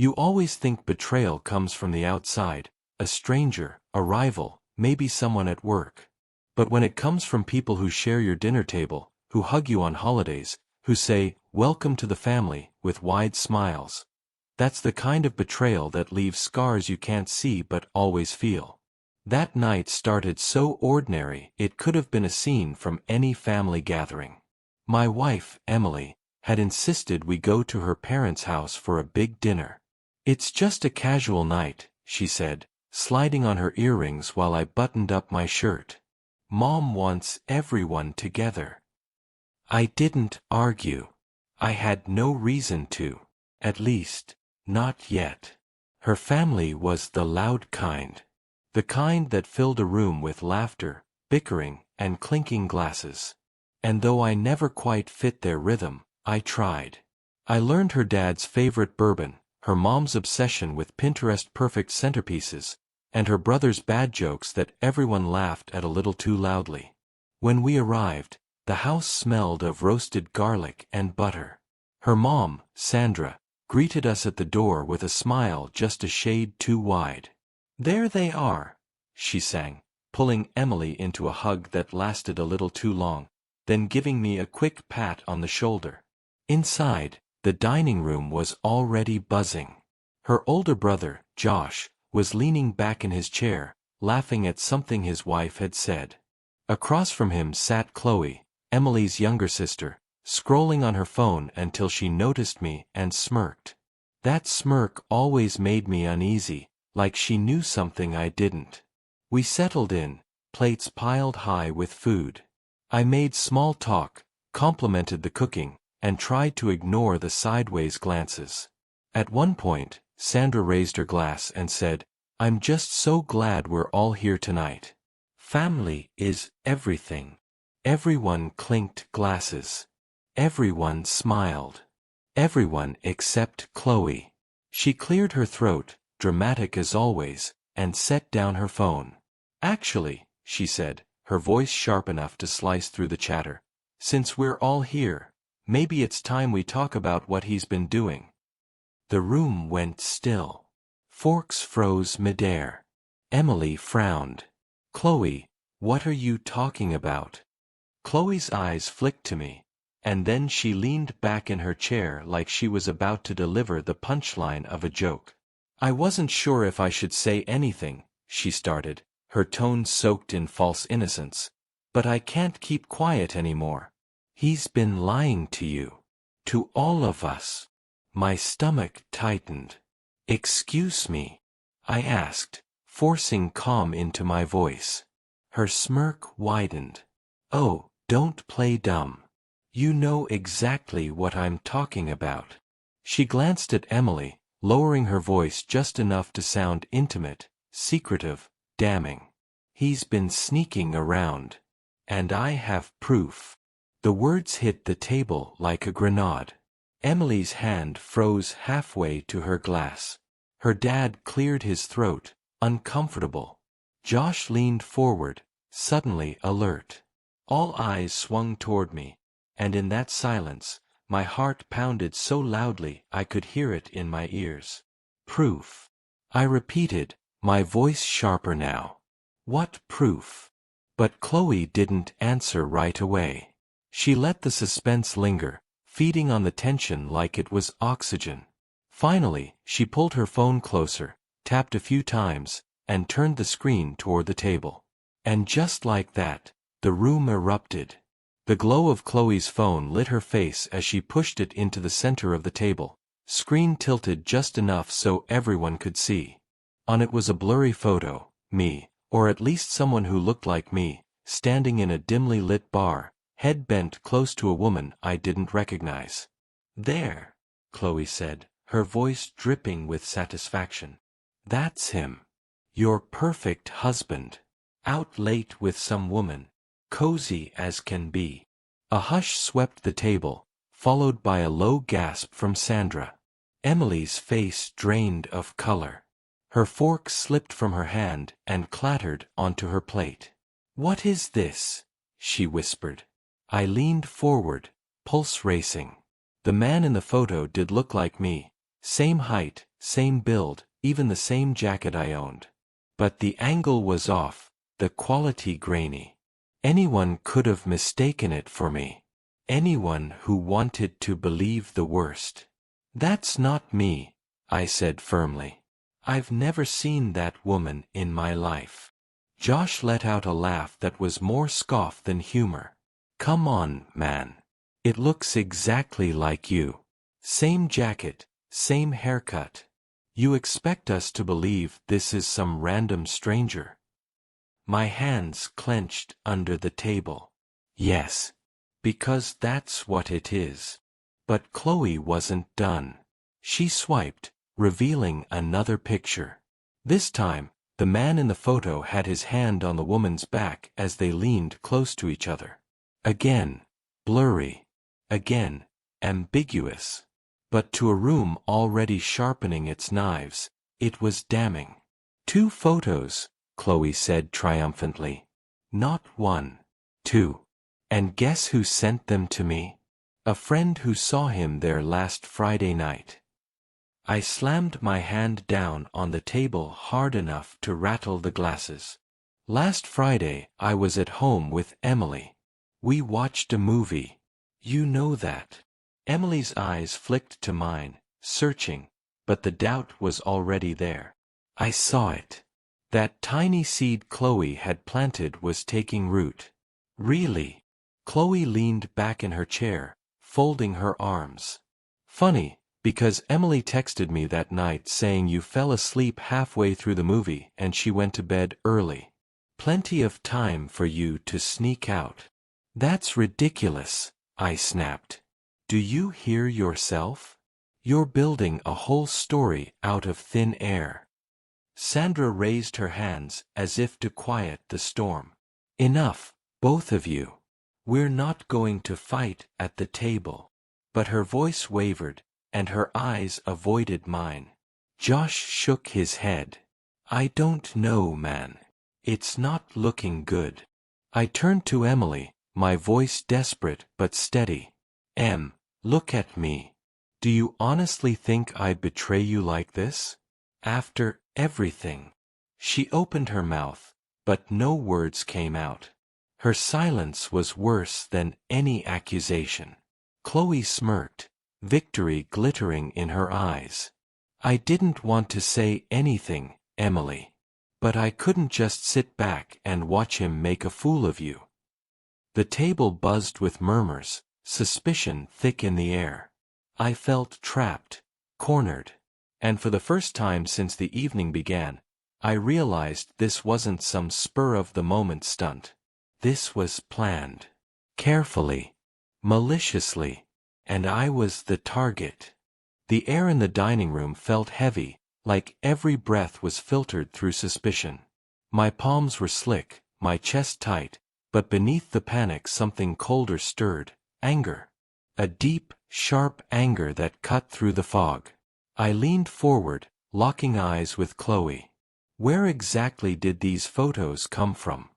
You always think betrayal comes from the outside, a stranger, a rival, maybe someone at work. But when it comes from people who share your dinner table, who hug you on holidays, who say, "Welcome to the family," with wide smiles, that's the kind of betrayal that leaves scars you can't see but always feel. That night started so ordinary it could have been a scene from any family gathering. My wife, Emily, had insisted we go to her parents' house for a big dinner. "It's just a casual night," she said, sliding on her earrings while I buttoned up my shirt. "Mom wants everyone together." I didn't argue. I had no reason to. At least, not yet. Her family was the loud kind. The kind that filled a room with laughter, bickering, and clinking glasses. And though I never quite fit their rhythm, I tried. I learned her dad's favorite bourbon, her mom's obsession with Pinterest-perfect centerpieces, and her brother's bad jokes that everyone laughed at a little too loudly. When we arrived, the house smelled of roasted garlic and butter. Her mom, Sandra, greeted us at the door with a smile just a shade too wide. "There they are," she sang, pulling Emily into a hug that lasted a little too long, then giving me a quick pat on the shoulder. Inside, the dining room was already buzzing. Her older brother, Josh, was leaning back in his chair, laughing at something his wife had said. Across from him sat Chloe, Emily's younger sister, scrolling on her phone until she noticed me and smirked. That smirk always made me uneasy, like she knew something I didn't. We settled in, plates piled high with food. I made small talk, complimented the cooking, and tried to ignore the sideways glances. At one point, Sandra raised her glass and said, "I'm just so glad we're all here tonight. Family is everything." Everyone clinked glasses. Everyone smiled. Everyone except Chloe. She cleared her throat, dramatic as always, and set down her phone. "Actually," she said, her voice sharp enough to slice through the chatter, "since we're all here, maybe it's time we talk about what he's been doing." The room went still. Forks froze midair. Emily frowned. "Chloe, what are you talking about?" Chloe's eyes flicked to me, and then she leaned back in her chair like she was about to deliver the punchline of a joke. "I wasn't sure if I should say anything," she started, her tone soaked in false innocence, "but I can't keep quiet anymore. He's been lying to you. To all of us." My stomach tightened. "Excuse me?" I asked, forcing calm into my voice. Her smirk widened. "Oh, don't play dumb. You know exactly what I'm talking about." She glanced at Emily, lowering her voice just enough to sound intimate, secretive, damning. "He's been sneaking around. And I have proof." The words hit the table like a grenade. Emily's hand froze halfway to her glass. Her dad cleared his throat, uncomfortable. Josh leaned forward, suddenly alert. All eyes swung toward me, and in that silence, my heart pounded so loudly I could hear it in my ears. "Proof," I repeated, my voice sharper now. "What proof?" But Chloe didn't answer right away. She let the suspense linger, feeding on the tension like it was oxygen. Finally, she pulled her phone closer, tapped a few times, and turned the screen toward the table. And just like that, the room erupted. The glow of Chloe's phone lit her face as she pushed it into the center of the table, screen tilted just enough so everyone could see. On it was a blurry photo, me, or at least someone who looked like me, standing in a dimly lit bar, head bent close to a woman I didn't recognize. "There," Chloe said, her voice dripping with satisfaction. "That's him. Your perfect husband. Out late with some woman. Cozy as can be." A hush swept the table, followed by a low gasp from Sandra. Emily's face drained of color. Her fork slipped from her hand and clattered onto her plate. "What is this?" she whispered. I leaned forward, pulse racing. The man in the photo did look like me. Same height, same build, even the same jacket I owned. But the angle was off, the quality grainy. Anyone could have mistaken it for me. Anyone who wanted to believe the worst. That's not me, I said firmly. I've never seen that woman in my life. Josh let out a laugh that was more scoff than humor. Come on, man. It looks exactly like you. Same jacket, same haircut. You expect us to believe this is some random stranger? My hands clenched under the table. Yes. Because that's what it is. But Chloe wasn't done. She swiped, revealing another picture. This time, the man in the photo had his hand on the woman's back as they leaned close to each other. Again, blurry. Again, ambiguous. But to a room already sharpening its knives, it was damning. 2 photos, Chloe said triumphantly. Not 1. 2. And guess who sent them to me? A friend who saw him there last Friday night. I slammed my hand down on the table hard enough to rattle the glasses. Last Friday I was at home with Emily. We watched a movie. You know that. Emily's eyes flicked to mine, searching, but the doubt was already there. I saw it. That tiny seed Chloe had planted was taking root. Really? Chloe leaned back in her chair, folding her arms. Funny, because Emily texted me that night saying you fell asleep halfway through the movie and she went to bed early. Plenty of time for you to sneak out. That's ridiculous, I snapped. Do you hear yourself? You're building a whole story out of thin air. Sandra raised her hands as if to quiet the storm. Enough, both of you. We're not going to fight at the table. But her voice wavered, and her eyes avoided mine. Josh shook his head. I don't know, man. It's not looking good. I turned to Emily, my voice desperate but steady. Em, look at me. Do you honestly think I'd betray you like this? After everything. She opened her mouth, but no words came out. Her silence was worse than any accusation. Chloe smirked, victory glittering in her eyes. I didn't want to say anything, Emily. But I couldn't just sit back and watch him make a fool of you. The table buzzed with murmurs, suspicion thick in the air. I felt trapped, cornered. And for the first time since the evening began, I realized this wasn't some spur-of-the-moment stunt. This was planned. Carefully. Maliciously. And I was the target. The air in the dining room felt heavy, like every breath was filtered through suspicion. My palms were slick, my chest tight, but beneath the panic something colder stirred, anger. A deep, sharp anger that cut through the fog. I leaned forward, locking eyes with Chloe. Where exactly did these photos come from?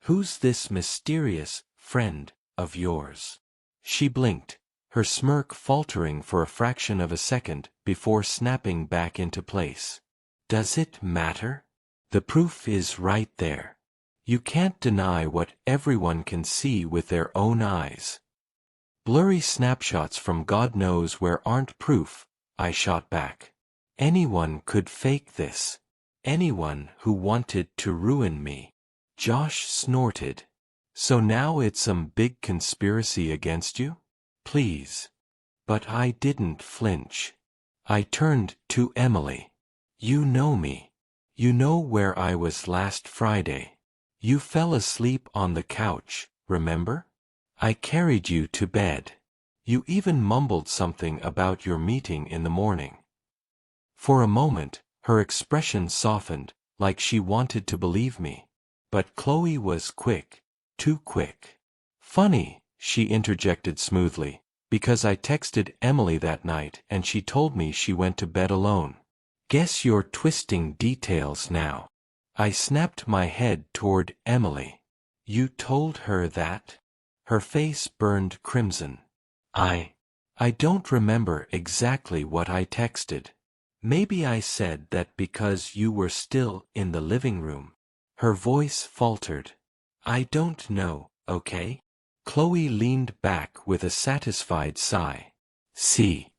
Who's this mysterious friend of yours? She blinked, her smirk faltering for a fraction of a second before snapping back into place. Does it matter? The proof is right there. You can't deny what everyone can see with their own eyes. Blurry snapshots from God knows where aren't proof, I shot back. Anyone could fake this. Anyone who wanted to ruin me. Josh snorted. So now it's some big conspiracy against you? Please. But I didn't flinch. I turned to Emily. You know me. You know where I was last Friday. You fell asleep on the couch, remember? I carried you to bed. You even mumbled something about your meeting in the morning. For a moment, her expression softened, like she wanted to believe me. But Chloe was quick. Too quick. Funny, she interjected smoothly, because I texted Emily that night and she told me she went to bed alone. Guess you're twisting details now. I snapped my head toward Emily. You told her that? Her face burned crimson. I don't remember exactly what I texted. Maybe I said that because you were still in the living room. Her voice faltered. I don't know, okay? Chloe leaned back with a satisfied sigh. See.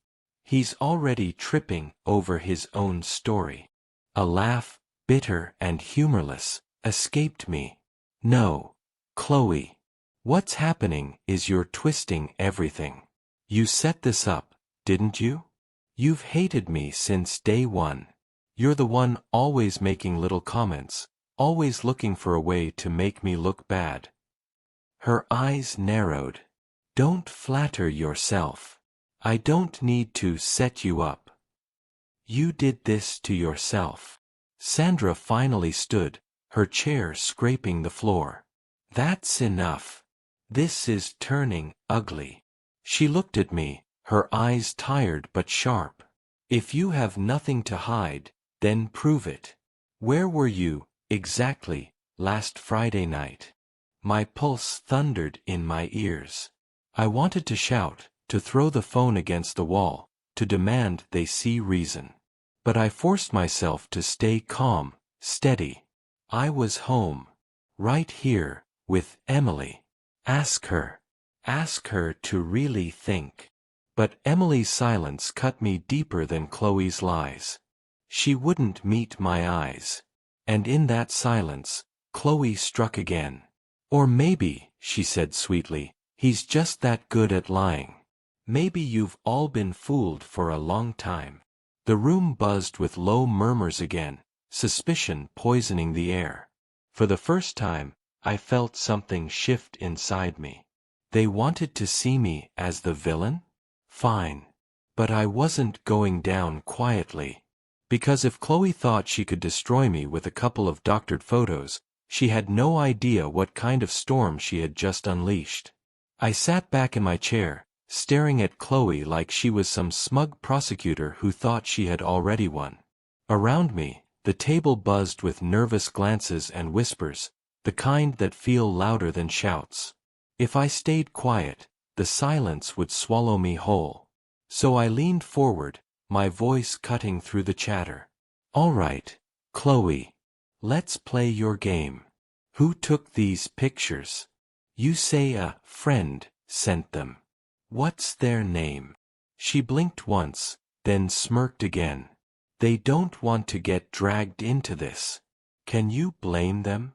He's already tripping over his own story. A laugh, bitter and humorless, escaped me. No, Chloe. What's happening is you're twisting everything. You set this up, didn't you? You've hated me since day one. You're the one always making little comments, always looking for a way to make me look bad. Her eyes narrowed. Don't flatter yourself. I don't need to set you up. You did this to yourself. Sandra finally stood, her chair scraping the floor. That's enough. This is turning ugly. She looked at me, her eyes tired but sharp. If you have nothing to hide, then prove it. Where were you, exactly, last Friday night? My pulse thundered in my ears. I wanted to shout, to throw the phone against the wall, to demand they see reason. But I forced myself to stay calm, steady. I was home. Right here, with Emily. Ask her. Ask her to really think. But Emily's silence cut me deeper than Chloe's lies. She wouldn't meet my eyes. And in that silence, Chloe struck again. Or maybe, she said sweetly, he's just that good at lying. Maybe you've all been fooled for a long time. The room buzzed with low murmurs again, suspicion poisoning the air. For the first time, I felt something shift inside me. They wanted to see me as the villain? Fine. But I wasn't going down quietly. Because if Chloe thought she could destroy me with a couple of doctored photos, she had no idea what kind of storm she had just unleashed. I sat back in my chair, staring at Chloe like she was some smug prosecutor who thought she had already won. Around me, the table buzzed with nervous glances and whispers, the kind that feel louder than shouts. If I stayed quiet, the silence would swallow me whole. So I leaned forward, my voice cutting through the chatter. All right, Chloe. Let's play your game. Who took these pictures? You say a friend sent them. What's their name? She blinked once, then smirked again. They don't want to get dragged into this. Can you blame them?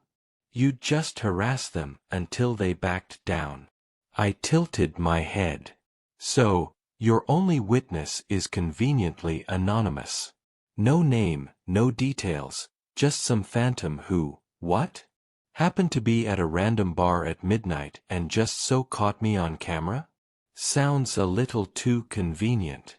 You just harassed them until they backed down. I tilted my head. So, your only witness is conveniently anonymous. No name, no details, just some phantom who, what? Happened to be at a random bar at midnight and just so caught me on camera? Sounds a little too convenient.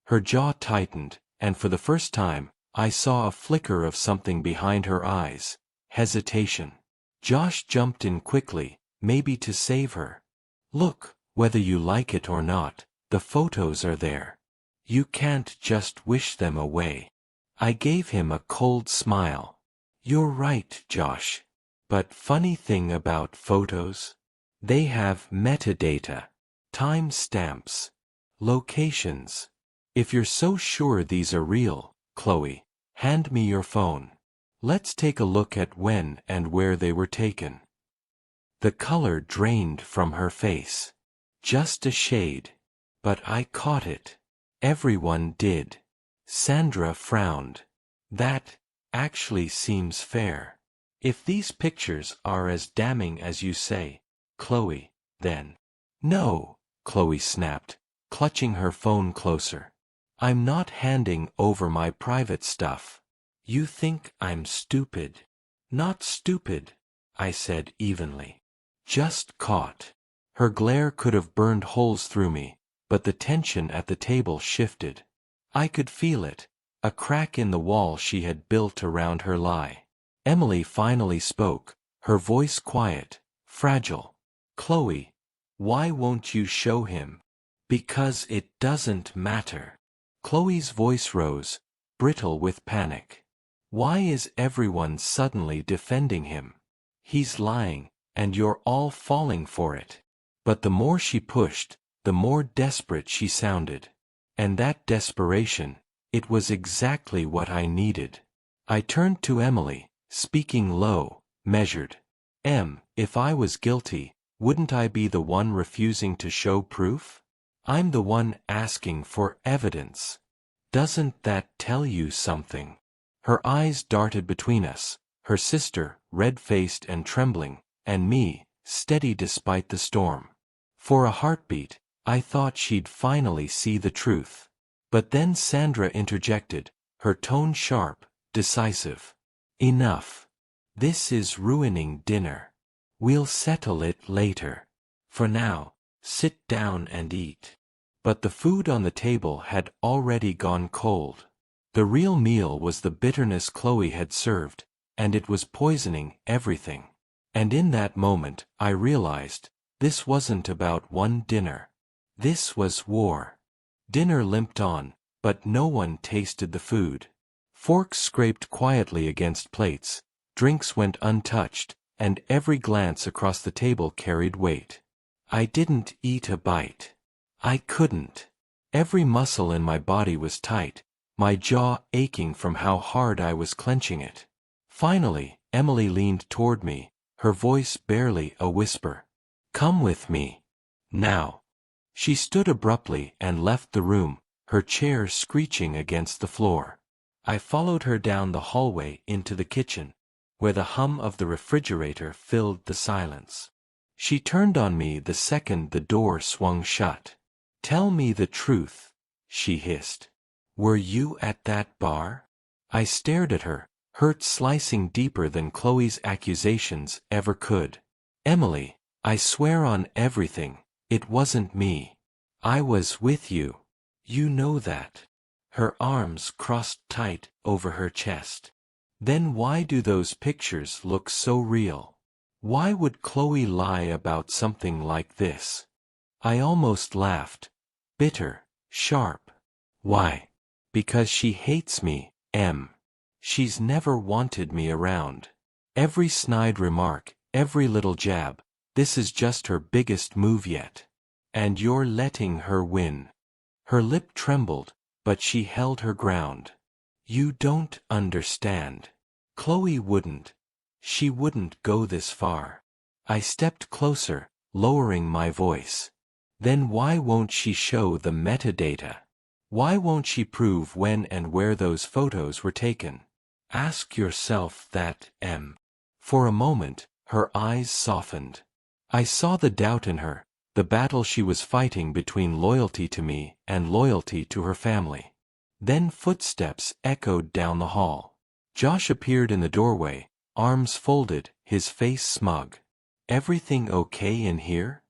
Her jaw tightened, and for the first time, I saw a flicker of something behind her eyes. Hesitation. Josh jumped in quickly, maybe to save her. Look, whether you like it or not, the photos are there. You can't just wish them away. I gave him a cold smile. You're right, Josh. But funny thing about photos? They have metadata. Time stamps. Locations. If you're so sure these are real, Chloe, hand me your phone. Let's take a look at when and where they were taken. The color drained from her face. Just a shade. But I caught it. Everyone did. Sandra frowned. That actually seems fair. If these pictures are as damning as you say, Chloe, then. No, Chloe snapped, clutching her phone closer. I'm not handing over my private stuff. You think I'm stupid. Not stupid, I said evenly. Just caught. Her glare could have burned holes through me, but the tension at the table shifted. I could feel it, a crack in the wall she had built around her lie. Emily finally spoke, her voice quiet, fragile. Chloe, why won't you show him? Because it doesn't matter. Chloe's voice rose, brittle with panic. Why is everyone suddenly defending him? He's lying, and you're all falling for it. But the more she pushed, the more desperate she sounded. And that desperation, It was exactly what I needed. I turned to Emily, speaking low, measured. If I was guilty, wouldn't I be the one refusing to show proof? I'm the one asking for evidence. Doesn't that tell you something? Her eyes darted between us, her sister, red-faced and trembling, and me, steady despite the storm. For a heartbeat, I thought she'd finally see the truth. But then Sandra interjected, her tone sharp, decisive. Enough. This is ruining dinner. We'll settle it later. For now, sit down and eat. But the food on the table had already gone cold. The real meal was the bitterness Chloe had served, and it was poisoning everything. And in that moment, I realized, this wasn't about one dinner. This was war. Dinner limped on, but no one tasted the food. Forks scraped quietly against plates, drinks went untouched, and every glance across the table carried weight. I didn't eat a bite. I couldn't. Every muscle in my body was tight, my jaw aching from how hard I was clenching it. Finally, Emily leaned toward me, her voice barely a whisper. Come with me. Now. She stood abruptly and left the room, her chair screeching against the floor. I followed her down the hallway into the kitchen, where the hum of the refrigerator filled the silence. She turned on me the second the door swung shut. Tell me the truth, she hissed. Were you at that bar? I stared at her, hurt slicing deeper than Chloe's accusations ever could. Emily, I swear on everything, it wasn't me. I was with you. You know that. Her arms crossed tight over her chest. Then why do those pictures look so real? Why would Chloe lie about something like this? I almost laughed. Bitter, sharp. Why? Because she hates me, Em. She's never wanted me around. Every snide remark, every little jab, this is just her biggest move yet. And you're letting her win. Her lip trembled, but she held her ground. You don't understand. Chloe wouldn't. She wouldn't go this far. I stepped closer, lowering my voice. Then why won't she show the metadata? Why won't she prove when and where those photos were taken? Ask yourself that, Em. For a moment, her eyes softened. I saw the doubt in her, the battle she was fighting between loyalty to me and loyalty to her family. Then footsteps echoed down the hall. Josh appeared in the doorway, arms folded, his face smug. Everything okay in here?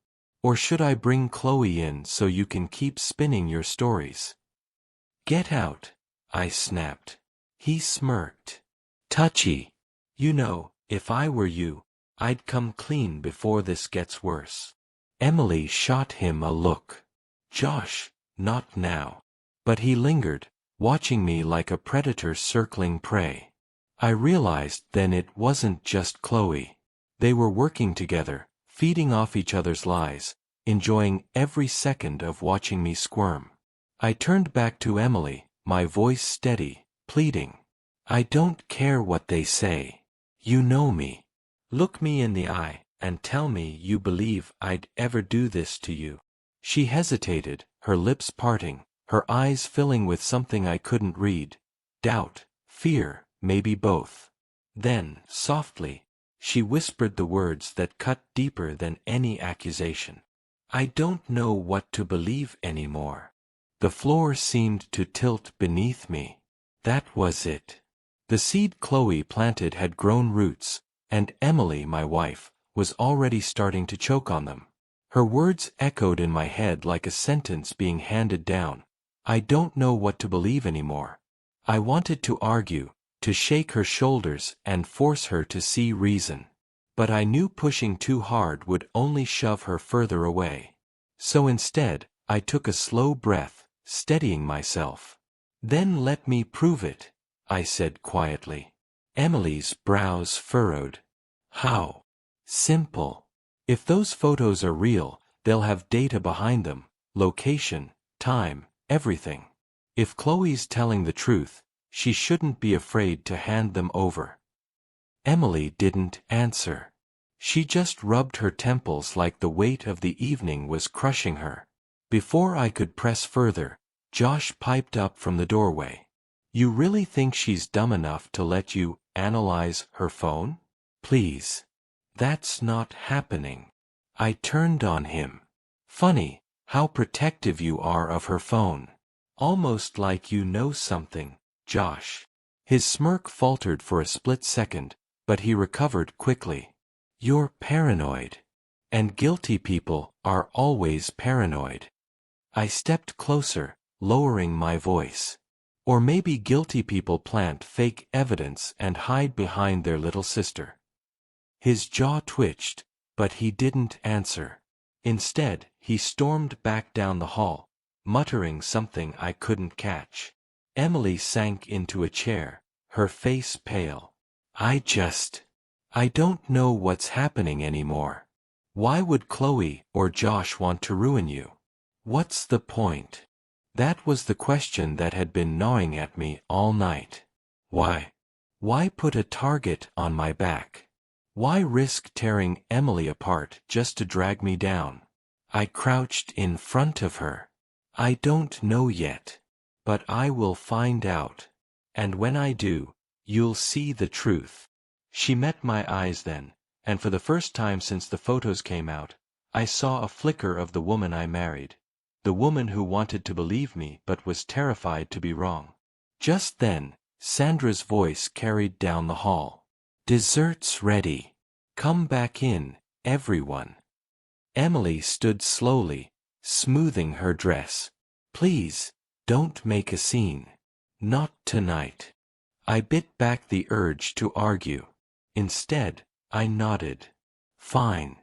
Or should I bring Chloe in so you can keep spinning your stories? Get out, I snapped. He smirked. Touchy. You know, if I were you, I'd come clean before this gets worse. Emily shot him a look. Josh, not now. But he lingered, watching me like a predator circling prey. I realized then it wasn't just Chloe. They were working together, feeding off each other's lies, enjoying every second of watching me squirm. I turned back to Emily, my voice steady, pleading. I don't care what they say. You know me. Look me in the eye, and tell me you believe I'd ever do this to you. She hesitated, her lips parting, her eyes filling with something I couldn't read. Doubt, fear, maybe both. Then, softly, she whispered the words that cut deeper than any accusation. I don't know what to believe anymore. The floor seemed to tilt beneath me. That was it. The seed Chloe planted had grown roots, and Emily, my wife, was already starting to choke on them. Her words echoed in my head like a sentence being handed down. I don't know what to believe anymore. I wanted to argue, to shake her shoulders and force her to see reason. But I knew pushing too hard would only shove her further away. So instead, I took a slow breath, steadying myself. Then let me prove it, I said quietly. Emily's brows furrowed. How? Simple. If those photos are real, they'll have data behind them, location, time, everything. If Chloe's telling the truth, she shouldn't be afraid to hand them over. Emily didn't answer. She just rubbed her temples like the weight of the evening was crushing her. Before I could press further, Josh piped up from the doorway. You really think she's dumb enough to let you analyze her phone? Please. That's not happening. I turned on him. Funny, how protective you are of her phone. Almost like you know something, Josh. His smirk faltered for a split second, but he recovered quickly. You're paranoid. And guilty people are always paranoid. I stepped closer, lowering my voice. Or maybe guilty people plant fake evidence and hide behind their little sister. His jaw twitched, but he didn't answer. Instead, he stormed back down the hall, muttering something I couldn't catch. Emily sank into a chair, her face pale. I don't know what's happening anymore. Why would Chloe or Josh want to ruin you? What's the point? That was the question that had been gnawing at me all night. Why? Why put a target on my back? Why risk tearing Emily apart just to drag me down? I crouched in front of her. I don't know yet. But I will find out. And when I do, you'll see the truth. She met my eyes then, and for the first time since the photos came out, I saw a flicker of the woman I married. The woman who wanted to believe me but was terrified to be wrong. Just then, Sandra's voice carried down the hall. Dessert's ready. Come back in, everyone. Emily stood slowly, smoothing her dress. Please, don't make a scene. Not tonight. I bit back the urge to argue. Instead, I nodded. Fine.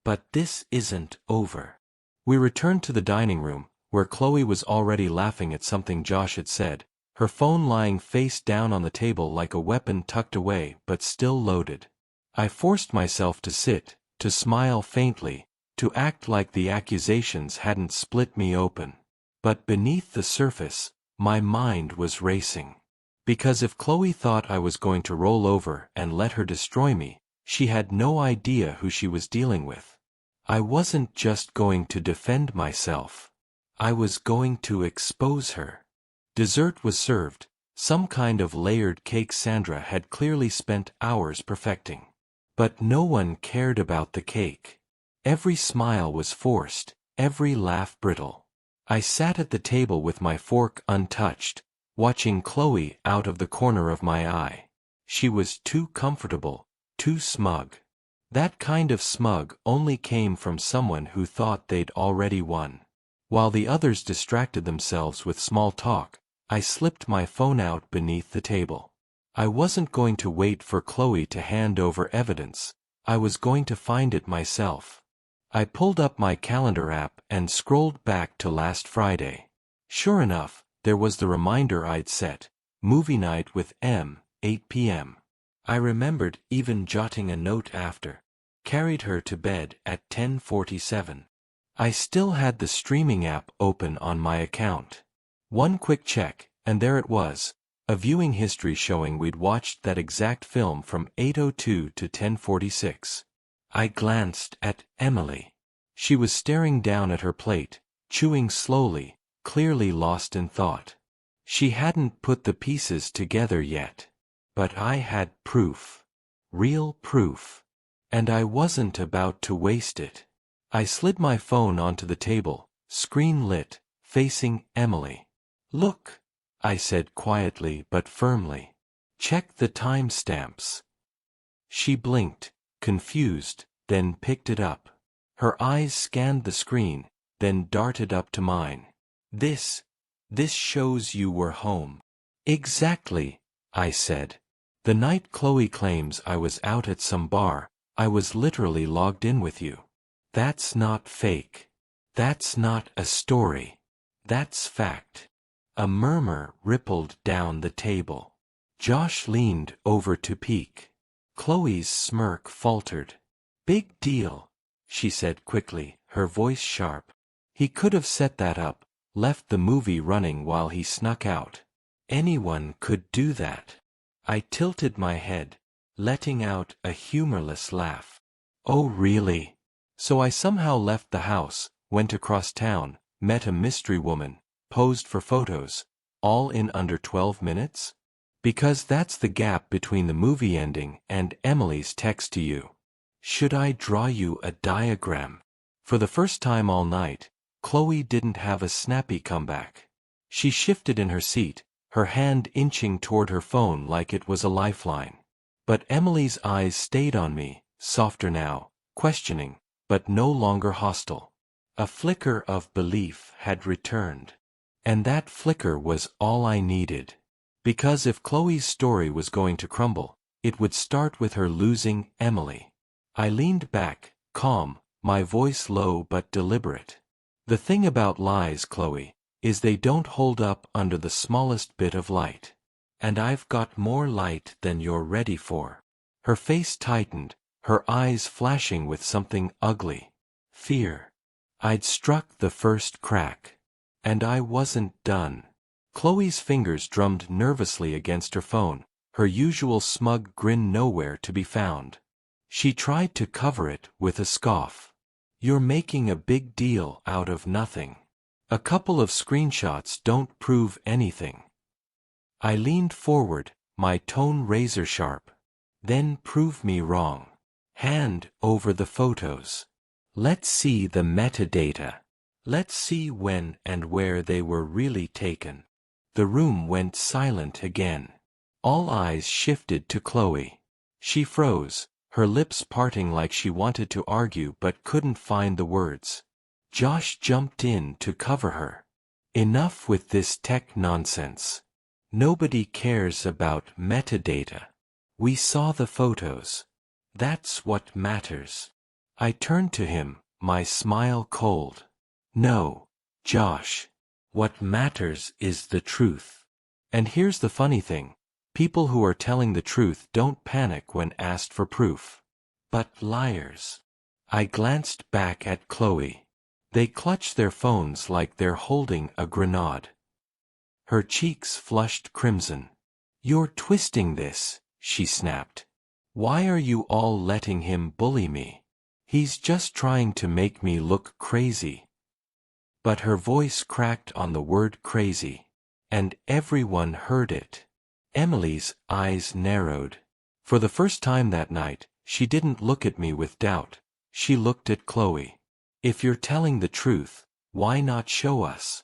But this isn't over. We returned to the dining room, where Chloe was already laughing at something Josh had said, her phone lying face down on the table like a weapon tucked away but still loaded. I forced myself to sit, to smile faintly, to act like the accusations hadn't split me open. But beneath the surface, my mind was racing. Because if Chloe thought I was going to roll over and let her destroy me, she had no idea who she was dealing with. I wasn't just going to defend myself. I was going to expose her. Dessert was served, some kind of layered cake Sandra had clearly spent hours perfecting. But no one cared about the cake. Every smile was forced, every laugh brittle. I sat at the table with my fork untouched, watching Chloe out of the corner of my eye. She was too comfortable, too smug. That kind of smug only came from someone who thought they'd already won. While the others distracted themselves with small talk, I slipped my phone out beneath the table. I wasn't going to wait for Chloe to hand over evidence. I was going to find it myself. I pulled up my calendar app and scrolled back to last Friday. Sure enough, there was the reminder I'd set, movie night with M, 8 p.m. I remembered even jotting a note after. Carried her to bed at 10:47. I still had the streaming app open on my account. One quick check, and there it was, a viewing history showing we'd watched that exact film from 8:02 to 10:46. I glanced at Emily. She was staring down at her plate, chewing slowly, clearly lost in thought. She hadn't put the pieces together yet. But I had proof. Real proof. And I wasn't about to waste it. I slid my phone onto the table, screen lit, facing Emily. Look, I said quietly but firmly. Check the timestamps. She blinked, confused, then picked it up. Her eyes scanned the screen, then darted up to mine. This shows you were home. Exactly, I said. The night Chloe claims I was out at some bar, I was literally logged in with you. That's not fake. That's not a story. That's fact. A murmur rippled down the table. Josh leaned over to peek. Chloe's smirk faltered. Big deal, she said quickly, her voice sharp. He could have set that up, left the movie running while he snuck out. Anyone could do that. I tilted my head, letting out a humorless laugh. Oh really? So I somehow left the house, went across town, met a mystery woman, posed for photos, all in under 12 minutes? Because that's the gap between the movie ending and Emily's text to you. Should I draw you a diagram? For the first time all night, Chloe didn't have a snappy comeback. She shifted in her seat, her hand inching toward her phone like it was a lifeline. But Emily's eyes stayed on me, softer now, questioning, but no longer hostile. A flicker of belief had returned. And that flicker was all I needed. Because if Chloe's story was going to crumble, it would start with her losing Emily. I leaned back, calm, my voice low but deliberate. The thing about lies, Chloe, is they don't hold up under the smallest bit of light. And I've got more light than you're ready for. Her face tightened, her eyes flashing with something ugly. Fear. I'd struck the first crack. And I wasn't done. Chloe's fingers drummed nervously against her phone, her usual smug grin nowhere to be found. She tried to cover it with a scoff. You're making a big deal out of nothing. A couple of screenshots don't prove anything. I leaned forward, my tone razor sharp. Then prove me wrong. Hand over the photos. Let's see the metadata. Let's see when and where they were really taken. The room went silent again. All eyes shifted to Chloe. She froze, her lips parting like she wanted to argue but couldn't find the words. Josh jumped in to cover her. Enough with this tech nonsense. Nobody cares about metadata. We saw the photos. That's what matters. I turned to him, my smile cold. No, Josh. What matters is the truth. And here's the funny thing. People who are telling the truth don't panic when asked for proof. But liars. I glanced back at Chloe. They clutch their phones like they're holding a grenade. Her cheeks flushed crimson. You're twisting this, she snapped. Why are you all letting him bully me? He's just trying to make me look crazy. But her voice cracked on the word crazy. And everyone heard it. Emily's eyes narrowed. For the first time that night, she didn't look at me with doubt. She looked at Chloe. If you're telling the truth, why not show us?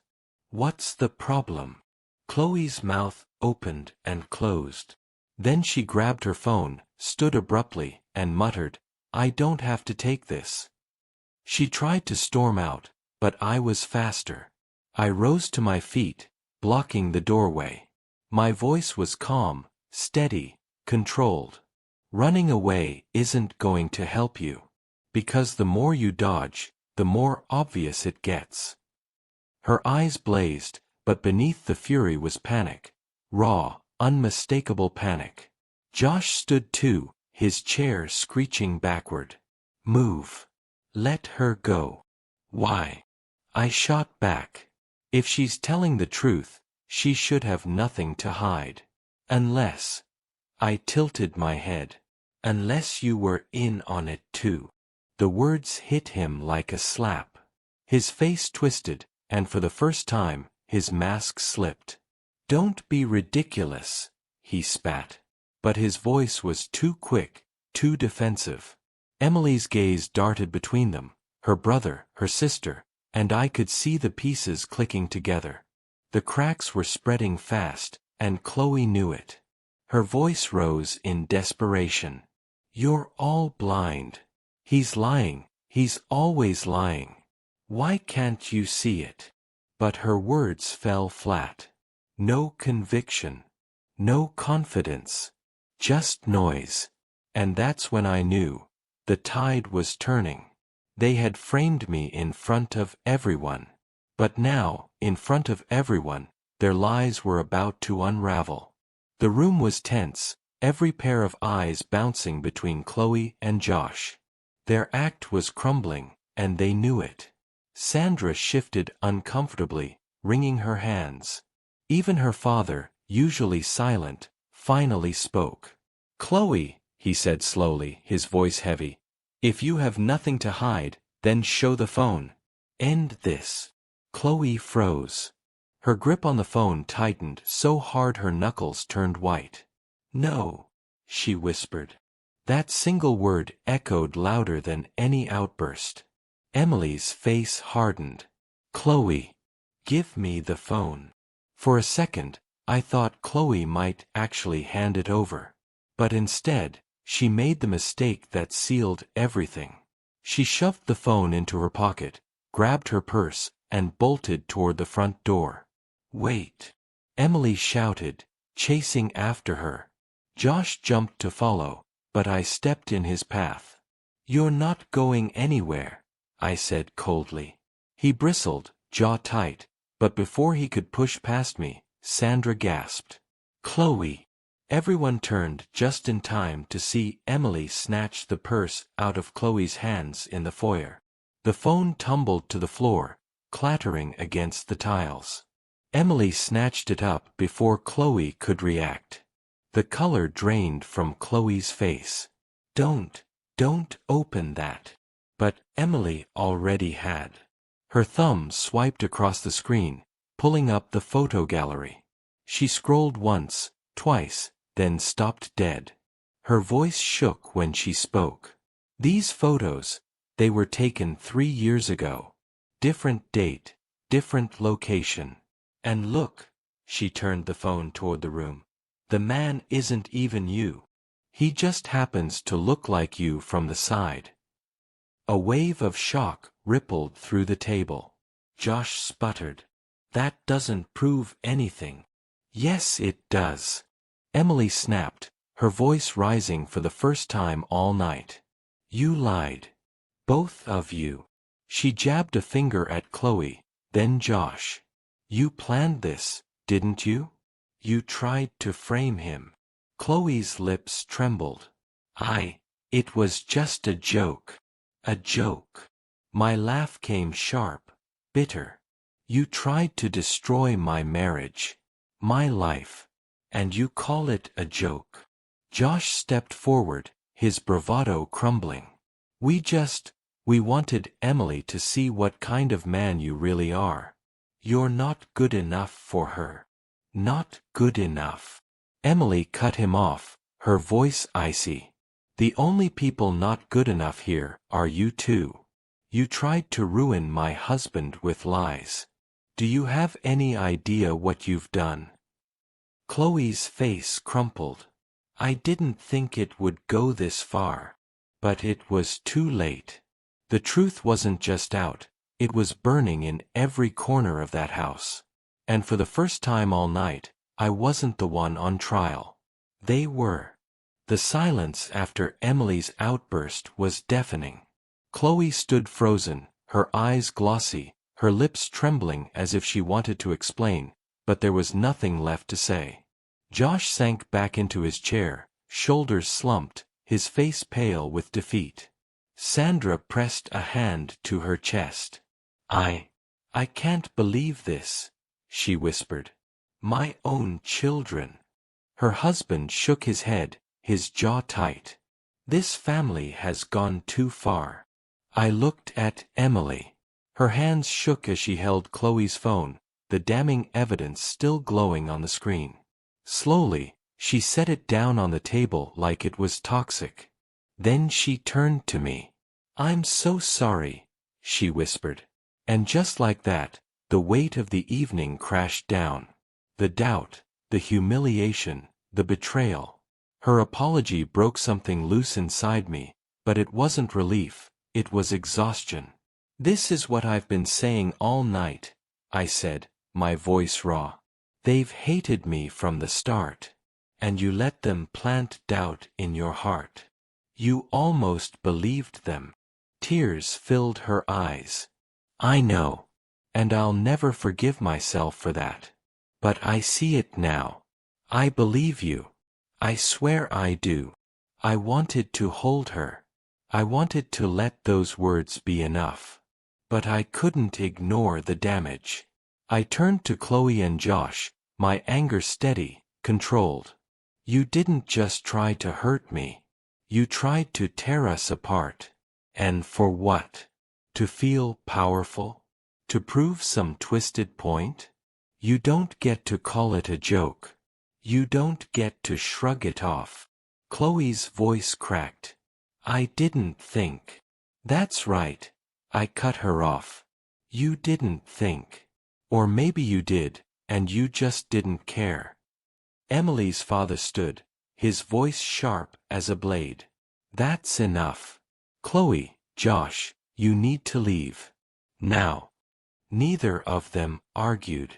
What's the problem? Chloe's mouth opened and closed. Then she grabbed her phone, stood abruptly, and muttered, I don't have to take this. She tried to storm out, but I was faster. I rose to my feet, blocking the doorway. My voice was calm, steady, controlled. Running away isn't going to help you. Because the more you dodge, the more obvious it gets. Her eyes blazed, but beneath the fury was panic. Raw, unmistakable panic. Josh stood too, his chair screeching backward. Move. Let her go. Why? I shot back. If she's telling the truth, she should have nothing to hide. Unless. I tilted my head. Unless you were in on it too. The words hit him like a slap. His face twisted, and for the first time, his mask slipped. Don't be ridiculous, he spat. But his voice was too quick, too defensive. Emily's gaze darted between them, her brother, her sister, and I could see the pieces clicking together. The cracks were spreading fast, and Chloe knew it. Her voice rose in desperation. You're all blind. He's lying, he's always lying. Why can't you see it? But her words fell flat. No conviction. No confidence. Just noise. And that's when I knew. The tide was turning. They had framed me in front of everyone. But now, in front of everyone, their lies were about to unravel. The room was tense, every pair of eyes bouncing between Chloe and Josh. Their act was crumbling, and they knew it. Sandra shifted uncomfortably, wringing her hands. Even her father, usually silent, finally spoke. "Chloe," he said slowly, his voice heavy, "if you have nothing to hide, then show the phone. End this." Chloe froze. Her grip on the phone tightened so hard her knuckles turned white. "No," she whispered. That single word echoed louder than any outburst. Emily's face hardened. "Chloe, give me the phone." For a second, I thought Chloe might actually hand it over. But instead, she made the mistake that sealed everything. She shoved the phone into her pocket, grabbed her purse, and bolted toward the front door. "Wait!" Emily shouted, chasing after her. Josh jumped to follow, but I stepped in his path. "You're not going anywhere," I said coldly. He bristled, jaw tight, but before he could push past me, Sandra gasped. "Chloe!" Everyone turned just in time to see Emily snatch the purse out of Chloe's hands in the foyer. The phone tumbled to the floor, clattering against the tiles. Emily snatched it up before Chloe could react. The color drained from Chloe's face. Don't open that." But Emily already had. Her thumb swiped across the screen, pulling up the photo gallery. She scrolled once, twice, then stopped dead. Her voice shook when she spoke. "These photos, they were taken 3 years ago. Different date, different location. And look," she turned the phone toward the room. "The man isn't even you. He just happens to look like you from the side." A wave of shock rippled through the table. Josh sputtered. "That doesn't prove anything." "Yes, it does," Emily snapped, her voice rising for the first time all night. "You lied. Both of you." She jabbed a finger at Chloe, then Josh. "You planned this, didn't you? You tried to frame him." Chloe's lips trembled. It was just a joke. A joke." My laugh came sharp, bitter. "You tried to destroy my marriage, my life, and you call it a joke." Josh stepped forward, his bravado crumbling. We wanted Emily to see what kind of man you really are. You're not good enough for her. Not good enough." Emily cut him off, her voice icy. "The only people not good enough here are you two. You tried to ruin my husband with lies. Do you have any idea what you've done?" Chloe's face crumpled. "I didn't think it would go this far. But it was too late." The truth wasn't just out, it was burning in every corner of that house. And for the first time all night, I wasn't the one on trial. They were. The silence after Emily's outburst was deafening. Chloe stood frozen, her eyes glossy, her lips trembling as if she wanted to explain, but there was nothing left to say. Josh sank back into his chair, shoulders slumped, his face pale with defeat. Sandra pressed a hand to her chest. I can't believe this," she whispered. "My own children." Her husband shook his head, his jaw tight. "This family has gone too far." I looked at Emily. Her hands shook as she held Chloe's phone, the damning evidence still glowing on the screen. Slowly, she set it down on the table like it was toxic. Then she turned to me. "I'm so sorry," she whispered. And just like that, the weight of the evening crashed down. The doubt, the humiliation, the betrayal. Her apology broke something loose inside me, but it wasn't relief, it was exhaustion. "This is what I've been saying all night," I said, my voice raw. "They've hated me from the start. And you let them plant doubt in your heart. You almost believed them." Tears filled her eyes. "I know. And I'll never forgive myself for that. But I see it now. I believe you. I swear I do." I wanted to hold her. I wanted to let those words be enough. But I couldn't ignore the damage. I turned to Chloe and Josh, my anger steady, controlled. You didn't just try to hurt me. You tried to tear us apart. And for what? To feel powerful? To prove some twisted point? You don't get to call it a joke. You don't get to shrug it off. Chloe's voice cracked. I didn't think. That's right. I cut her off. You didn't think. Or maybe you did, and you just didn't care. Emily's father stood, his voice sharp as a blade. That's enough. Chloe, Josh, you need to leave. Now. Neither of them argued.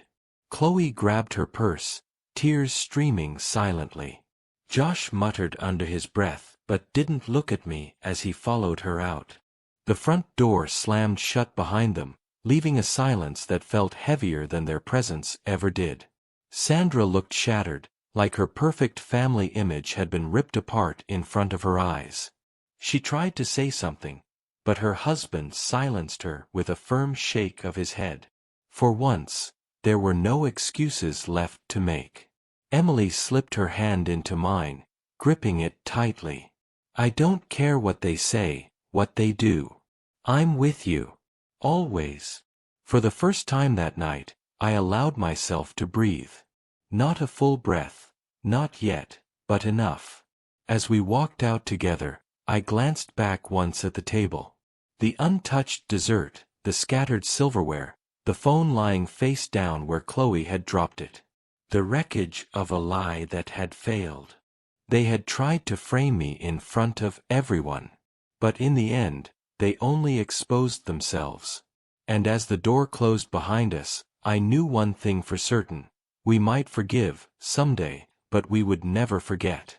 Chloe grabbed her purse, tears streaming silently. Josh muttered under his breath, but didn't look at me as he followed her out. The front door slammed shut behind them, leaving a silence that felt heavier than their presence ever did. Sandra looked shattered, like her perfect family image had been ripped apart in front of her eyes. She tried to say something, but her husband silenced her with a firm shake of his head. For once, there were no excuses left to make. Emily slipped her hand into mine, gripping it tightly. I don't care what they say, what they do. I'm with you. Always. For the first time that night, I allowed myself to breathe. Not a full breath, not yet, but enough. As we walked out together, I glanced back once at the table. The untouched dessert, the scattered silverware, the phone lying face down where Chloe had dropped it. The wreckage of a lie that had failed. They had tried to frame me in front of everyone. But in the end, they only exposed themselves. And as the door closed behind us, I knew one thing for certain. We might forgive, someday, but we would never forget.